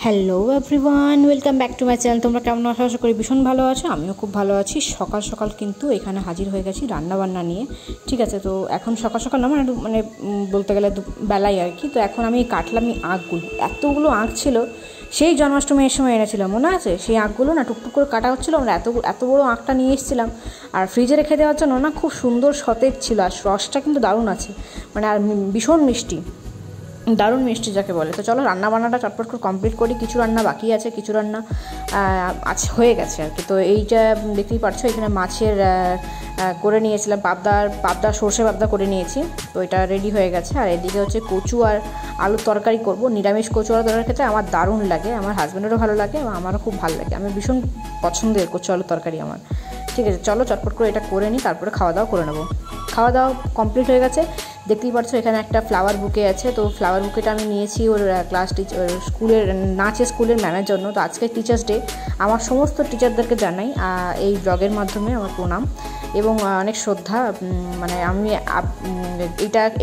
Hello everyone, welcome back to my channel. তোমরা কেমন আছো? আশা করি ভীষণ ভালো আছো। আমিও খুব ভালো আছি। সকাল সকাল কিন্তু এখানে হাজির হয়ে গেছি রান্নাবান্না নিয়ে। ঠিক আছে, তো এখন সকাল সকাল না মানে বলতে গেলে বেলায় আর কি। তো এখন আমি কাটলাম এই আঁকগুলো, এতগুলো আঁক ছিল সেই জন্মাষ্টমীর সময় এনেছিলাম, মনে আছে? সেই আঁকগুলো না টুকটুক করে কাটা হচ্ছিলো। আমরা এত বড়ো আঁকটা নিয়ে এসেছিলাম আর ফ্রিজে রেখে দেওয়ার জন্য না খুব সুন্দর সতেজ ছিল। আর রসটা কিন্তু দারুণ আছে, মানে আর ভীষণ মিষ্টি, দারুণ মিষ্টি যাকে বলে। তো চলো রান্নাবান্নাটা চটপট করে কমপ্লিট করি। কিছু রান্না বাকি আছে, কিছু রান্না আছে হয়ে গেছে আর কি। তো এইটা দেখতেই পাচ্ছ, এখানে মাছের করে নিয়েছিলাম, পাবদা সর্ষে পাবদা করে নিয়েছি। তো এটা রেডি হয়ে গেছে। আর এদিকে হচ্ছে কচু আর আলুর তরকারি করব। নিরামিষ কচু আলুর তরকারি খেতে আমার দারুণ লাগে, আমার হাজব্যান্ডেরও ভালো লাগে এবং আমারও খুব ভালো লাগে। আমি ভীষণ পছন্দের কচু আলুর তরকারি আমার। ঠিক আছে, চলো চটপট করে এটা করে নিই, তারপরে খাওয়া দাওয়া করে নেবো। খাওয়া দাওয়া কমপ্লিট হয়ে গেছে। দেখতেই পাচ্ছ এখানে একটা ফ্লাওয়ার বুকে আছে। তো ফ্লাওয়ার বুকেটা আমি নিয়েছি ওর ক্লাস নাচের স্কুলের ম্যামের জন্য। তো আজকে টিচার্স ডে, আমার সমস্ত টিচারদেরকে জানাই এই ব্লগের মাধ্যমে আমার প্রণাম এবং অনেক শ্রদ্ধা। মানে আমি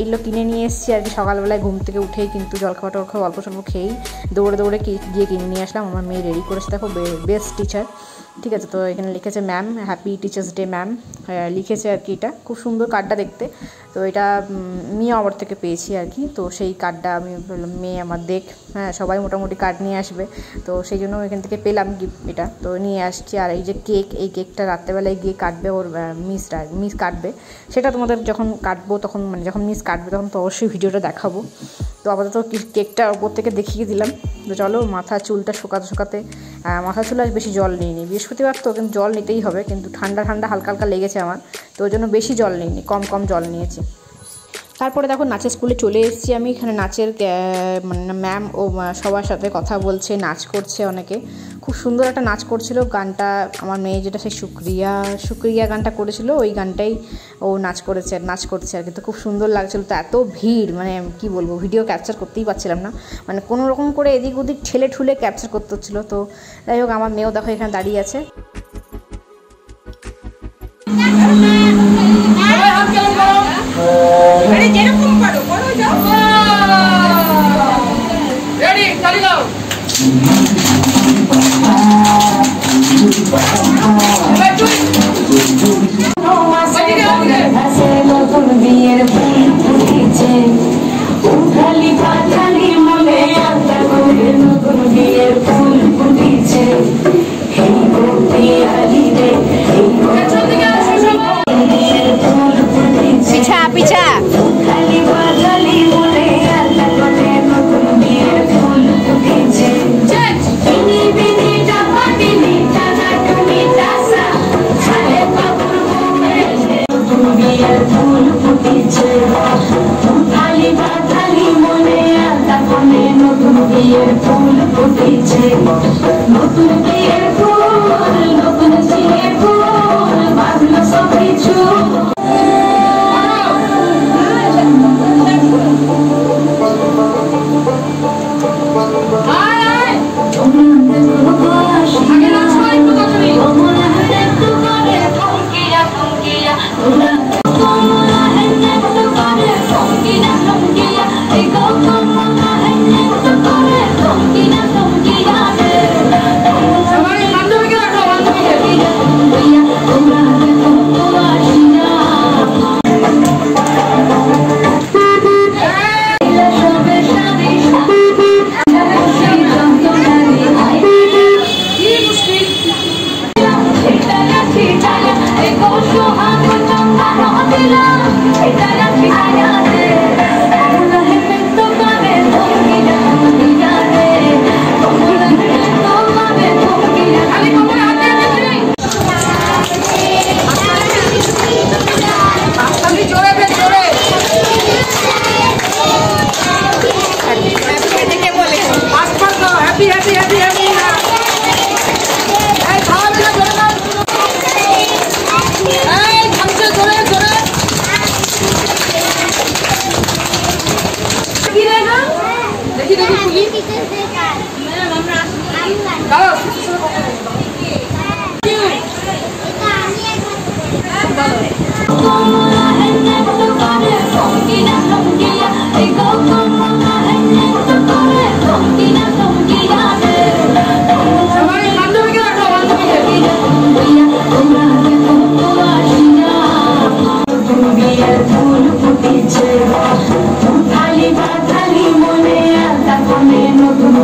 এইগুলো কিনে নিয়ে এসেছি আর কি। সকালবেলায় ঘুম থেকে উঠেই কিন্তু জলখাবার টলখাবার অল্প স্বল্প খেয়েই দৌড়ে গিয়ে কিনে নিয়ে আসলাম। আমার মেয়ে রেডি করেছে, দেখো বেস্ট টিচার। ঠিক আছে, তো এখানে লিখেছে ma'am happy teachers day ma'am, লিখেছে আর কি। এটা খুব সুন্দর কার্ডটা দেখতে। তো এটা মেয়ে আমার থেকে পেয়েছি আর কি। তো সেই কার্ডটা আমি বললাম মেয়ে আমার দেখ, হ্যাঁ সবাই মোটামুটি কার্ড নিয়ে আসবে, তো সেই জন্য এখান থেকে পেলাম গিফট, এটা তো নিয়ে আসছি। আর এই যে এই কেকটা রাত্রেবেলায় গিয়ে কাটবে ওর মিস কাটবে, সেটা তোমাদের যখন কাটবো তখন, মানে যখন মিস কাটবে তখন তো অবশ্যই ভিডিওটা দেখাবো। তো আপাতত কেকটা ওপর থেকে দেখিয়ে দিলাম। তো চলো মাথা চুলটা শোকাতে মাথা চুল আর বেশি জল নিইনি, বৃহস্পতিবার তো কিন্তু জল নিতেই হবে, কিন্তু ঠান্ডা হালকা হালকা লেগেছে আমার, তো ওই জন্য বেশি জল নিইনি, কম জল নিয়েছি। তারপরে দেখো নাচের স্কুলে চলে এসেছি আমি। এখানে নাচের মানে ম্যাম ও সবার সাথে কথা বলছে, নাচ করছে অনেকে। খুব সুন্দর একটা নাচ করছিল। গানটা আমার মেয়ে যেটা সেই শুক্রিয়া গানটা করেছিল, ওই গানটাই ও নাচ করছে আর কি। তো খুব সুন্দর লাগছিল। তো এত ভিড়, মানে কি বলবো, ভিডিও ক্যাপচার করতেই পারছিলাম না, মানে কোনো রকম করে এদিক ওদিক ঠেলে ক্যাপচার করতে হচ্ছিলো। তো যাই হোক, আমার মেয়েও দেখো এখানে দাঁড়িয়ে আছে।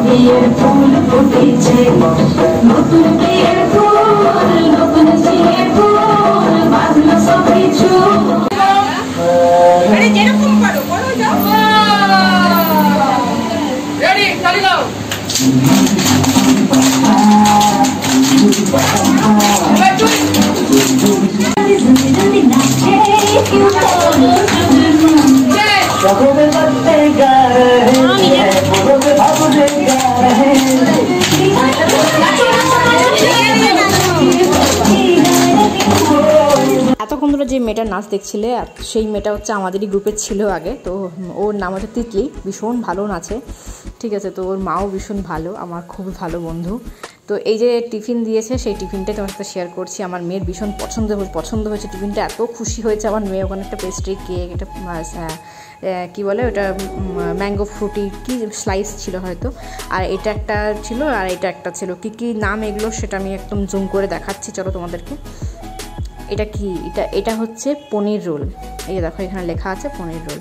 বিয়ের ফুল ফুটেছে, নতুন বিয়ের ফুল, নতুন বিয়ের ফুল, বাঁধলো সব কিছু। আরে যেরকম পারো করো, যাও। রেডি, চালিয়ে দাও। এতক্ষণ ধরে যে মেয়েটার নাচ দেখছিলে সেই মেয়েটা হচ্ছে আমাদেরই গ্রুপের ছিল আগে। তো ওর নাম হচ্ছে তিতলি, ভীষণ ভালো নাচে, ঠিক আছে। তো ওর মাও ভীষণ ভালো, আমার খুবই ভালো বন্ধু। তো এই যে টিফিন দিয়েছে সেই টিফিনটাই তোমার সাথে শেয়ার করছি। আমার মেয়ের ভীষণ পছন্দ হয়েছে টিফিনটা, এত খুশি হয়েছে আমার মেয়ে। ওখানে একটা পেস্ট্রি কেক, এটা কী বলে ওটা, ম্যাঙ্গো ফ্রুটি কি স্লাইস ছিল হয়তো, আর এটা একটা ছিল, আর এটা একটা ছিল। কী নাম এগুলো সেটা আমি একদম জুম করে দেখাচ্ছি, চলো তোমাদেরকে। এটা কি, এটা হচ্ছে পনির রোল। এই যে দেখো এখানে লেখা আছে পনির রোল,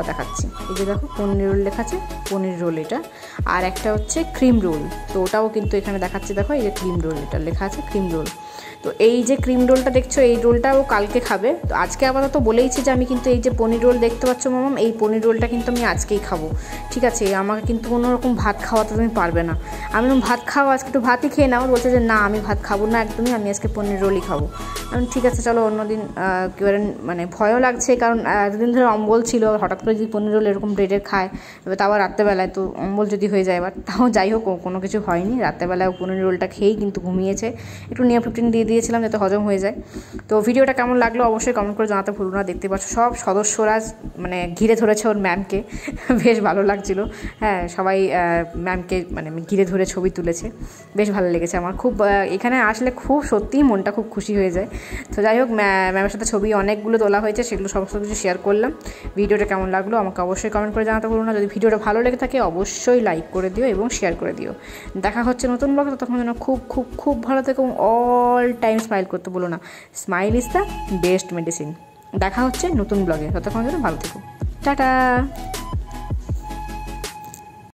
দেখাচ্ছি। এই যে দেখো পনির রোল লেখা আছে, পনির রোল এটা। আর একটা হচ্ছে ক্রিম রোল, তো ওটাও কিন্তু এখানে দেখাচ্ছি, দেখো এই যে ক্রিম রোল, এটা লেখা আছে ক্রিম রোল। তো এই যে ক্রিম রোলটা দেখছো, এই রোলটাও কালকে খাবে। তো আজকে আপাতত বলেইছি যে আমি কিন্তু এই যে পনির রোল দেখতে পাচ্ছ মামাম, এই পনির রোলটা কিন্তু আমি আজকেই খাবো, ঠিক আছে। আমাকে কিন্তু কোনো রকম ভাত খাওয়াতে তুমি পারবে না। আমি ভাত খাও, আজকে একটু ভাতই খেয়ে নাও। বলছে যে না আমি ভাত খাবো না একদমই, আমি আজকে পনির রোলই খাবো। আমি ঠিক আছে চলো অন্যদিন। এবারে মানে ভয়ও লাগছে, কারণ এতদিন ধরে অম্বল ছিল, হঠাৎ করে যদি পনির রোল এরকম ব্রেডের খায়, এবার তাও রাত্রেবেলায়, তো অম্বল যদি হয়ে যায় এবার, তাও যাই হোক কোনো কিছু হয়নি। রাত্রেবেলায় পনির রোলটা খেয়েই কিন্তু ঘুমিয়েছে। একটু নিয়োপ্রিন দিয়ে দিয়েছিলাম যাতে হজম হয়ে যায়। তো ভিডিওটা কেমন লাগলো অবশ্যই কমেন্ট করে জানাতে ভুলো না। দেখতে পাচ্ছ সব সদস্যরা মানে ঘিরে ধরেছে ওর ম্যামকে, বেশ ভালো লাগছিল। হ্যাঁ, সবাই ম্যামকে মানে ঘিরে ধরে ছবি তুলেছে, বেশ ভালো লেগেছে আমার খুব। এখানে আসলে খুব সত্যিই মনটা খুব খুশি হয়ে যায়। তো যাই হোক, ম্যামের সাথে ছবি অনেকগুলো তোলা হয়েছে, সেগুলো সমস্ত কিছু শেয়ার করলাম। ভিডিওটা কেমন লাগলো আমাকে অবশ্যই কমেন্ট করে জানাতে ভুলো না। যদি ভিডিওটা ভালো লেগে থাকে অবশ্যই লাইক করে দিও এবং শেয়ার করে দিও। দেখা হচ্ছে নতুন ব্লগে, ততক্ষণ যেন খুব খুব খুব ভালো থেকো, অল টাইম স্মাইল করতে বলো না। Smile is the best medicine. দেখা হচ্ছে নতুন ব্লগে, ততক্ষণ যেন ভালো থেকো। টাটা।